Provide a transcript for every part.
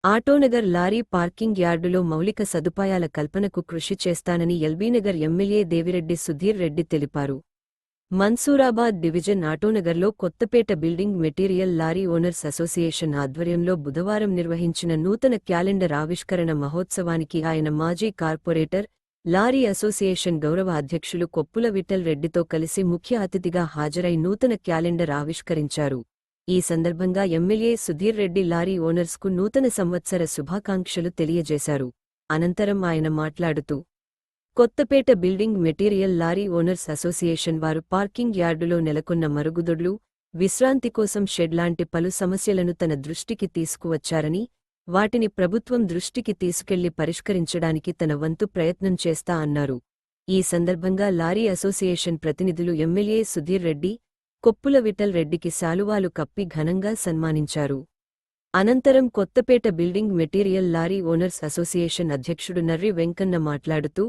Autonagar lorry parking యార్డులో మౌలిక సదుపాయాల కల్పనకు కృషి చేస్తానని ఎల్బీనగర్ ఎమ్మెల్యే దేవిరెడ్డి సుధీర్ రెడ్డి తెలిపారు. మన్సూరాబాద్ డివిజన్ ఆటోనగర్లో Kothapet building material lorry owners association ఆధ్వర్యంలో బుధవారం నిర్వహించిన నూతన క్యాలెండర్ ఆవిష్కరణ మహోత్సవానికి ఆయన మాజీ కార్పొరేటర్, లారీ అసోసియేషన్ గౌరవ అధ్యక్షులు కొప్పుల విఠల్ రెడ్డితో కలిసి ముఖ్య అతిథిగా హాజరై నూతన క్యాలెండర్ ఆవిష్కరించారు. ఈ సందర్భంగా ఎమ్మెల్యే సుధీర్ రెడ్డి లారీ ఓనర్స్కు నూతన సంవత్సర శుభాకాంక్షలు తెలియజేశారు. అనంతరం ఆయన మాట్లాడుతూ, Kothapeta building material lorry owners association వారు పార్కింగ్ యార్డులో నెలకొన్న మరుగుదొడ్లు, విశ్రాంతి కోసం షెడ్ లాంటి పలు సమస్యలను తన దృష్టికి తీసుకువచ్చారని, వాటిని ప్రభుత్వం దృష్టికి తీసుకెళ్లి పరిష్కరించడానికి తన వంతు ప్రయత్నం చేస్తా అన్నారు. ఈ సందర్భంగా లారీ అసోసియేషన్ ప్రతినిధులు ఎమ్మెల్యే సుధీర్ రెడ్డి, కొప్పుల విఠల్ రెడ్డికి శాలువాలు కప్పి ఘనంగా సన్మానించారు. అనంతరం Kothapeta building material lorry owners association అధ్యక్షుడు నర్రి వెంకన్న మాట్లాడుతూ,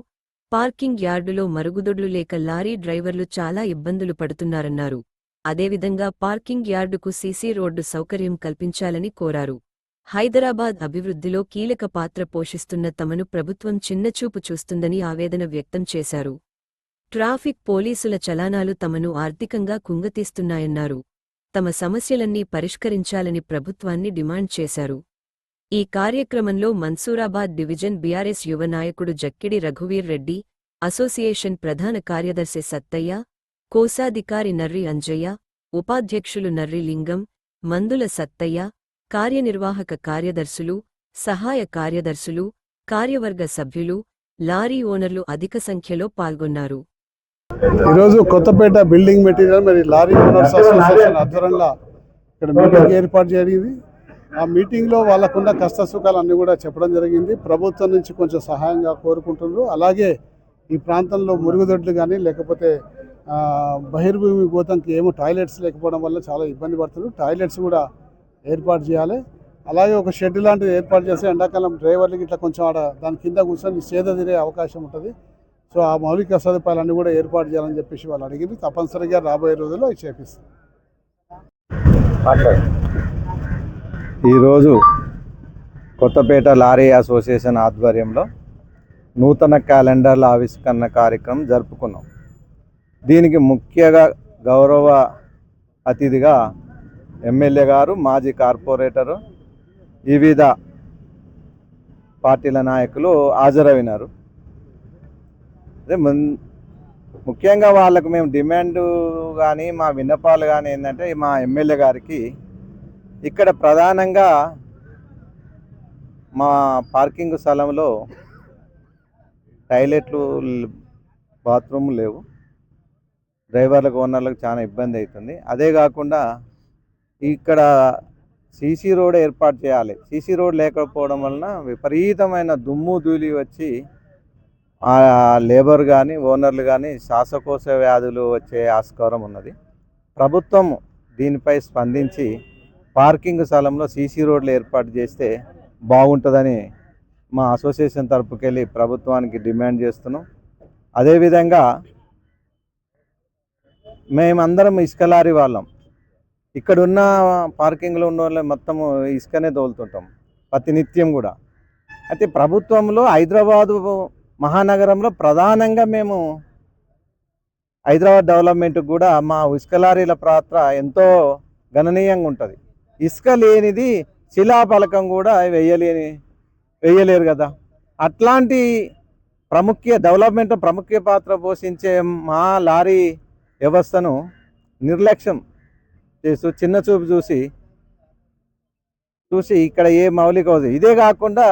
పార్కింగ్ యార్డులో మరుగుదొడ్లు లేక లారీ డ్రైవర్లు చాలా ఇబ్బందులు పడుతున్నారన్నారు. అదేవిధంగా పార్కింగ్ యార్డుకు సీసీ రోడ్డు సౌకర్యం కల్పించాలని కోరారు. హైదరాబాద్ అభివృద్ధిలో కీలక పాత్ర పోషిస్తున్న తమను ప్రభుత్వం చిన్నచూపు చూస్తుందని ఆవేదన వ్యక్తం చేశారు. ట్రాఫిక్ పోలీసుల చలానాలు తమను ఆర్థికంగా కుంగతీస్తున్నాయన్నారు. తమ సమస్యలన్నీ పరిష్కరించాలని ప్రభుత్వాన్ని డిమాండ్ చేశారు. ఈ కార్యక్రమంలో మన్సూరాబాద్ డివిజన్ బీఆర్ఎస్ యువ నాయకుడు జక్కిడి రఘువీర్ రెడ్డి, అసోసియేషన్ ప్రధాన కార్యదర్శి సత్తయ్య, కోశాధికారి నర్రి అంజయ్య, ఉపాధ్యక్షులు నర్రి లింగం, మందుల సత్తయ్య, కార్యనిర్వాహక కార్యదర్శులు, సహాయ కార్యదర్శులు, కార్యవర్గ సభ్యులు, లారీ ఓనర్లు అధిక సంఖ్యలో పాల్గొన్నారు. ఈరోజు కొత్తపేట బిల్డింగ్ మెటీరియల్ మరి లారీ ఓనర్స్ అసోసియేషన్ ఆధ్వర్యంలో ఇక్కడ మీటింగ్ ఏర్పాటు జరిగింది. ఆ మీటింగ్లో వాళ్ళకున్న కష్ట సుఖాలన్నీ కూడా చెప్పడం జరిగింది. ప్రభుత్వం నుంచి కొంచెం సహాయంగా కోరుకుంటున్నారు. అలాగే ఈ ప్రాంతంలో మురుగుదొడ్లు కానీ లేకపోతే బహిర్భూమి గోతంకి ఏమో టాయిలెట్స్ లేకపోవడం వల్ల చాలా ఇబ్బంది పడుతున్నారు. టాయిలెట్స్ కూడా ఏర్పాటు చేయాలి. అలాగే ఒక షెడ్ లాంటిది ఏర్పాటు చేస్తే ఎండాకాలం డ్రైవర్లకి ఇట్లా కొంచెం దాని కింద కూర్చొని సేద తీరే అవకాశం ఉంటుంది. సో ఆ మౌలిక సదుపాయాలన్నీ కూడా ఏర్పాటు చేయాలని చెప్పేసి వాళ్ళు అడిగింది. తప్పనిసరిగా రాబోయే రోజుల్లో అవి చేపిస్తారు. ఈరోజు కొత్తపేట లారీ అసోసియేషన్ ఆధ్వర్యంలో నూతన క్యాలెండర్ల ఆవిష్కరణ కార్యక్రమం జరుపుకున్నాం. దీనికి ముఖ్యంగా గౌరవ అతిథిగా ఎమ్మెల్యే గారు, మాజీ కార్పొరేటరు, వివిధ పార్టీల నాయకులు హాజరైనారు. అదే ముఖ్యంగా వాళ్ళకు మేము డిమాండ్ కానీ మా విన్నపాలు కానీ ఏంటంటే, మా ఎమ్మెల్యే గారికి ఇక్కడ ప్రధానంగా మా పార్కింగ్ స్థలంలో టాయిలెట్లు, బాత్రూమ్ లేవు. డ్రైవర్లకు, ఓనర్లకు చాలా ఇబ్బంది అవుతుంది. అదే కాకుండా ఇక్కడ సీసీ రోడ్ ఏర్పాటు చేయాలి. సీసీ రోడ్ లేకపోవడం వలన విపరీతమైన దుమ్ము ధూళి వచ్చి లేబర్ కానీ, ఓనర్లు కానీ శ్వాసకోశ వ్యాధులు వచ్చే ఆస్కారం ఉన్నది. ప్రభుత్వం దీనిపై స్పందించి పార్కింగ్ స్థలంలో సీసీ రోడ్లు ఏర్పాటు చేస్తే బాగుంటుందని మా అసోసియేషన్ తరపుకెళ్ళి ప్రభుత్వానికి డిమాండ్ చేస్తున్నాం. అదేవిధంగా మేమందరం ఇసుక లారీ వాళ్ళం. ఇక్కడున్న పార్కింగ్లో ఉన్న వాళ్ళు మొత్తము ఇసుకనే తోలుతుంటాం ప్రతినిత్యం కూడా. అయితే ప్రభుత్వంలో హైదరాబాదు మహానగరంలో ప్రధానంగా మేము హైదరాబాద్ డెవలప్మెంట్కి కూడా మా ఇసుక లారీల పాత్ర ఎంతో గణనీయంగా ఉంటుంది. ఇసుక లేనిది శిలాఫలకం కూడా వేయలేరు కదా. అట్లాంటి డెవలప్మెంట్ ప్రముఖ పాత్ర పోషించే మా లారీ వ్యవస్థను నిర్లక్ష్యం చేస్తూ చిన్న చూపు చూసి ఇక్కడ ఏ మౌలిక అవుతుంది. ఇదే కాకుండా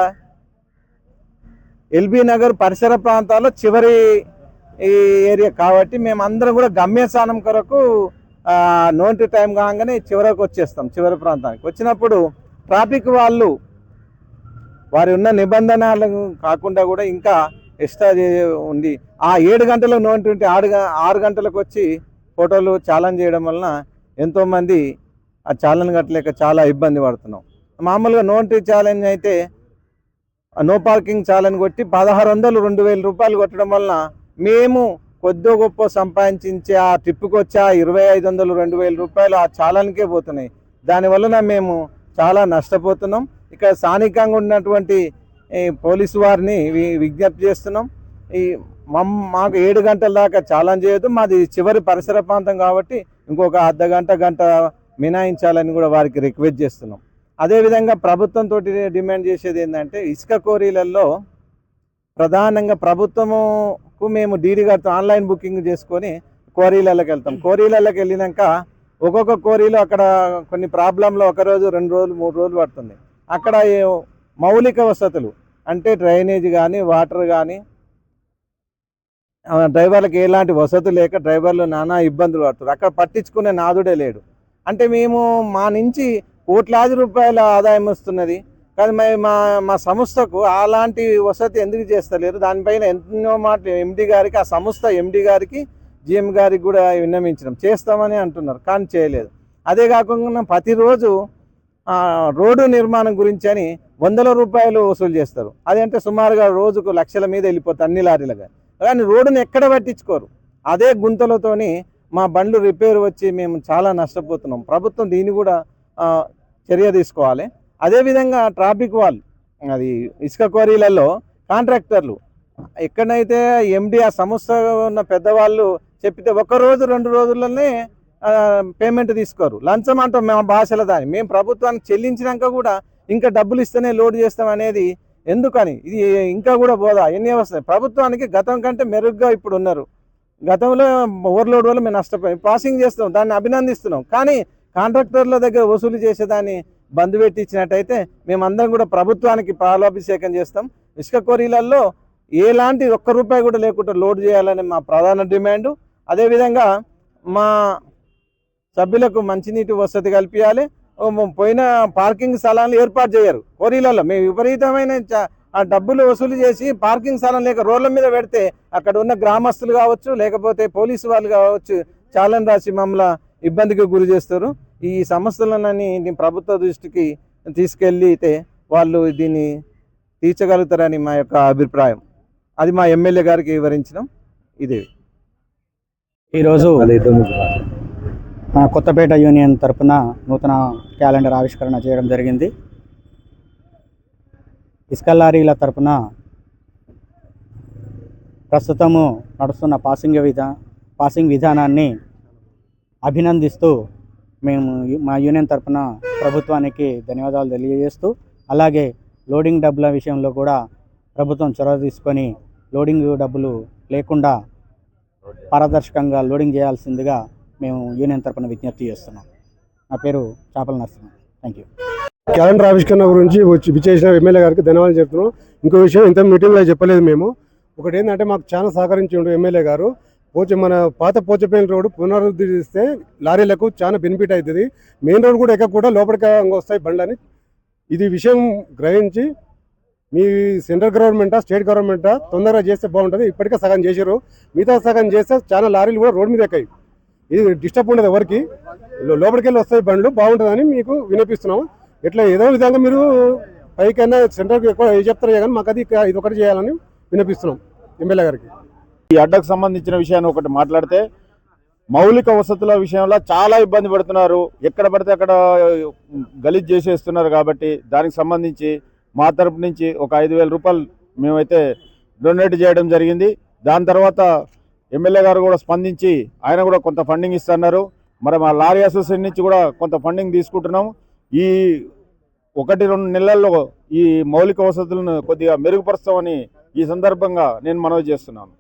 ఎల్బీ నగర్ పరిసర ప్రాంతాల్లో చివరి ఏరియా కాబట్టి మేమందరం కూడా గమ్యస్థానం కొరకు నోటి టైం కాగానే చివరికి వచ్చేస్తాం. చివరి ప్రాంతానికి వచ్చినప్పుడు ట్రాఫిక్ వాళ్ళు వారి ఉన్న నిబంధనలు కాకుండా కూడా ఇంకా ఎక్స్ట్రా ఉంది. ఆ 7 గంటలకు నోటి ఉంటే 6 గంటలకు వచ్చి ఫోటోలు ఛాలెంజ్ చేయడం వలన ఎంతోమంది ఆ ఛాలెంజ్ కట్టలేక చాలా ఇబ్బంది పడుతున్నాం. మామూలుగా నోటి ఛాలెంజ్ అయితే నో పార్కింగ్ ఛాలెంజ్ కొట్టి 1600, 2000 రూపాయలు కొట్టడం వలన మేము కొద్దో గొప్ప సంపాదించే ఆ ట్రిప్కి వచ్చి 2500, 2000 రూపాయలు ఆ ఛాలెంజ్కే పోతున్నాయి. దానివలన మేము చాలా నష్టపోతున్నాం. ఇక్కడ స్థానికంగా ఉన్నటువంటి పోలీసు వారిని విజ్ఞప్తి చేస్తున్నాం. ఈ మాకు 7 గంటల దాకా ఛాలెంజ్ చేయొద్దు, మాది చివరి పరిసర ప్రాంతం కాబట్టి ఇంకొక గంట మినాయించాలని కూడా వారికి రిక్వెస్ట్ చేస్తున్నాం. అదేవిధంగా ప్రభుత్వంతో డిమాండ్ చేసేది ఏంటంటే, ఇసుక కోరీలలో ప్రధానంగా ప్రభుత్వముకు మేము డీడీ కడతాం, ఆన్లైన్ బుకింగ్ చేసుకొని కోరీలలోకి వెళ్తాం. కోరీలలోకి వెళ్ళినాక ఒక్కొక్క కోరీలో అక్కడ కొన్ని ప్రాబ్లంలో 1 రోజు 2 రోజులు 3 రోజులు పడుతుంది. అక్కడ మౌలిక వసతులు అంటే డ్రైనేజ్ కానీ వాటర్ కానీ డ్రైవర్లకు ఎలాంటి వసతులు లేక డ్రైవర్లు నానా ఇబ్బందులు పడుతున్నారు. అక్కడ పట్టించుకునే నాదుడే లేడు. అంటే మేము మా నుంచి కోట్లాది రూపాయల ఆదాయం వస్తున్నది కానీ మా సంస్థకు అలాంటి వసతి ఎందుకు చేస్తలేరు? దానిపైన ఎన్నో మాటలు ఎండి గారికి, ఆ సంస్థ ఎండి గారికి, జిఎం గారికి కూడా విన్నవించడం చేస్తామని అంటున్నారు కానీ చేయలేదు. అదే కాకుండా ప్రతిరోజు రోడ్డు నిర్మాణం గురించి అని 100 రూపాయలు వసూలు చేస్తారు. అదంటే సుమారుగా రోజుకు లక్షల మీద వెళ్ళిపోతుంది అన్ని లారీలుగా. కానీ రోడ్డును ఎక్కడ పట్టించుకోరు. అదే గుంతలతోని మా బండ్లు రిపేర్ వచ్చి మేము చాలా నష్టపోతున్నాం. ప్రభుత్వం దీన్ని కూడా చర్య తీసుకోవాలి. అదేవిధంగా ట్రాఫిక్ వాల్, అది ఇసుక క్వారీలలో కాంట్రాక్టర్లు ఎక్కడైతే ఎండి ఆ సంస్థ ఉన్న పెద్దవాళ్ళు చెప్పితే 1 రోజు 2 రోజుల్లోనే పేమెంట్ తీసుకోరు. లంచం అంటాం మా భాషలో దాన్ని. మేము ప్రభుత్వానికి చెల్లించినాక కూడా ఇంకా డబ్బులు ఇస్తేనే లోడ్ చేస్తాం అనేది ఎందుకని? ఇది ఇంకా కూడా పోదా? ఎన్ని వస్తాయి? ప్రభుత్వానికి గతం కంటే మెరుగ్గా ఇప్పుడు ఉన్నారు. గతంలో ఓవర్లోడ్ వల్ల మేము నష్టపోయాం, పాసింగ్ చేస్తాం, దాన్ని అభినందిస్తున్నాం. కానీ కాంట్రాక్టర్ల దగ్గర వసూలు చేసేదాన్ని బంద్ పెట్టించినట్టయితే మేమందరం కూడా ప్రభుత్వానికి పాలాభిషేకం చేస్తాం. ఇసుక క్వారీలలో ఎలాంటి 1 రూపాయి కూడా లేకుండా లోడ్ చేయాలని మా ప్రధాన డిమాండు. అదేవిధంగా మా సభ్యులకు మంచినీటి వసతి కల్పించాలి. పోయిన పార్కింగ్ స్థలాలు ఏర్పాటు చేయరు క్వారీలలో. మేము విపరీతమైన డబ్బులు వసూలు చేసి పార్కింగ్ స్థలం లేక రోడ్ల మీద పెడితే అక్కడ ఉన్న గ్రామస్తులు కావచ్చు, లేకపోతే పోలీసు వాళ్ళు కావచ్చు, చాలని రాసి మమ్మల్ని ఇబ్బందికి గురి చేస్తారు. ఈ సమస్యలన్నీ ప్రభుత్వ దృష్టికి తీసుకెళ్ళితే వాళ్ళు దీన్ని తీర్చగలుగుతారని మా యొక్క అభిప్రాయం. అది మా ఎమ్మెల్యే గారికి వివరించడం ఇదే. ఈరోజు కొత్తపేట యూనియన్ తరపున నూతన క్యాలెండర్ ఆవిష్కరణ చేయడం జరిగింది. ఇసుక లారీల తరపున ప్రస్తుతము నడుస్తున్న పాసింగ్ విధానాన్ని అభినందిస్తూ మేము మా యూనియన్ తరపున ప్రభుత్వానికి ధన్యవాదాలు తెలియజేస్తూ, అలాగే లోడింగ్ డబ్బుల విషయంలో కూడా ప్రభుత్వం చొరవ తీసుకొని లోడింగ్ డబ్బులు లేకుండా పారదర్శకంగా లోడింగ్ చేయాల్సిందిగా మేము యూనియన్ తరపున విజ్ఞప్తి చేస్తున్నాం. నా పేరు చాపల నరసింహ. Thank you. క్యాలెండర్ ఆవిష్కరణ గురించి విచ్చేసిన ఎమ్మెల్యే గారికి ధన్యవాదాలు చెప్తున్నాం. ఇంకో విషయం ఇంత మీటింగ్లో చెప్పలేదు మేము. ఒకటి ఏంటంటే మాకు చాలా సహకరించిండు ఎమ్మెల్యే గారు. మన పాత పోచపేట రోడ్డు పునరుద్ధరిస్తే లారీలకు చాలా బెనిఫిట్ అవుతుంది. మెయిన్ రోడ్ కూడా ఎక్కకుండా లోపలికి వస్తాయి బండ్లని. ఇది విషయం గ్రహించి మీ సెంట్రల్ గవర్నమెంటా స్టేట్ గవర్నమెంటా తొందరగా చేస్తే బాగుంటుంది. ఇప్పటికే సగం చేసారు, మిగతా సగం చేస్తే చాలా లారీలు కూడా రోడ్ మీద ఎక్కాయి. ఇది డిస్టర్బ్ ఉండదు ఎవరికి, లోపలికి వెళ్ళి వస్తాయి బండ్లు, బాగుంటుందని మీకు వినిపిస్తున్నాము. ఇట్లా ఏదో విధంగా మీరు పైకైనా సెంట్రల్కి ఎక్కువ చెప్తారు కానీ మాకు అది ఇది ఒకటి చేయాలని వినిపిస్తున్నాం ఎమ్మెల్యే గారికి. ఈ అడ్డకు సంబంధించిన విషయాన్ని ఒకటి మాట్లాడితే, మౌలిక వసతుల విషయంలో చాలా ఇబ్బంది పడుతున్నారు. ఎక్కడ పడితే అక్కడ గలీజ్ చేసేస్తున్నారు. కాబట్టి దానికి సంబంధించి మా తరపు నుంచి ఒక 5,000 రూపాయలు మేమైతే డొనేట్ చేయడం జరిగింది. దాని తర్వాత ఎమ్మెల్యే గారు కూడా స్పందించి ఆయన కూడా కొంత ఫండింగ్ ఇస్తున్నారు. మరి మా లారీ అసోసియేషన్ నుంచి కూడా కొంత ఫండింగ్ తీసుకుంటున్నాం. ఈ 1-2 నెలల్లో ఈ మౌలిక వసతులను కొద్దిగా మెరుగుపరుస్తామని ఈ సందర్భంగా నేను మనవి చేస్తున్నాను.